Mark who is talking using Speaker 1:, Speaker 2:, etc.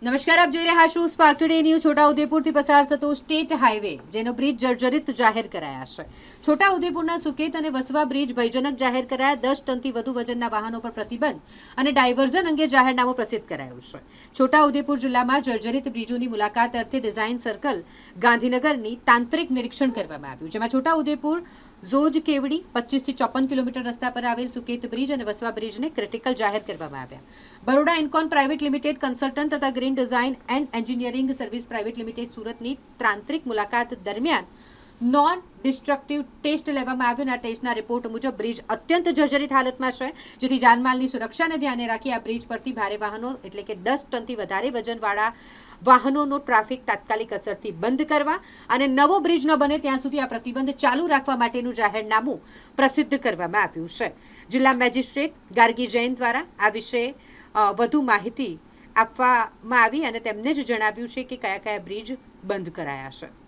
Speaker 1: નમસ્કાર, આપ જોઈ રહ્યા છો સ્પાર્ક ટુડે ન્યૂઝ. છોટાઉદેપુરથી પસાર થતો સ્ટેટ હાઈવે, જેનો બ્રિજ જર્જરિત જાહેર કરાયા છે. છોટાઉદેપુરના સુકેત અને વસવા બ્રિજ ભયજનક જાહેર કરાયા. 10 ટનથી વધુ વજનના વાહનો પર પ્રતિબંધ અને ડાયવર્ઝન અંગે જાહેરનામું પ્રસિદ્ધ કરાયું છે. છોટાઉદેપુર જિલ્લામાં જર્જરિત બ્રિજોની મુલાકાત અર્થે ડિઝાઇન સર્કલ ગાંધીનગરની તાંત્રિક નિરીક્ષણ કરવામાં આવ્યું, જેમાં છોટાઉદેપુર ઝોજ કેવડી 25 થી 54 કિલોમીટર રસ્તા પર આવેલ સુકેત બ્રિજ અને વસવા બ્રિજને ક્રિટિકલ જાહેર કરવામાં આવ્યા. બરોડા ઇન્કોન પ્રાઇવેટ લિમિટેડ કન્સલ્ટન્ટ તથા green design and engineering service private limited સુરતની તાંત્રિક મુલાકાત દરમિયાન નોન ડિસ્ટ્રક્ટિવ ટેસ્ટ લેવામાં આવ્યો અને આ ટેસ્ટના રિપોર્ટ મુજબ બ્રિજ અત્યંત જર્જરિત હાલતમાં છે, જેથી જાનમાલની સુરક્ષાને ધ્યાને રાખી આ બ્રિજ પરથી ભારે વાહનો એટલે કે 10 ટનથી વધારે વજનવાળા વાહનોનો ટ્રાફિક તાત્કાલિક અસરથી બંધ કરવા અને નવો બ્રિજ ન બને ત્યાં સુધી આ પ્રતિબંધ ચાલુ રાખવા માટેનું જાહેરનામું પ્રસિદ્ધ કરવામાં આવ્યું છે. જિલ્લા મેજિસ્ટ્રેટ ગાર્ગી જૈન દ્વારા આ વિશે વધુ માહિતી આપવામાં આવી અને તેમને જ જણાવ્યું છે કે કયા કયા બ્રિજ બંધ કરાયા છે.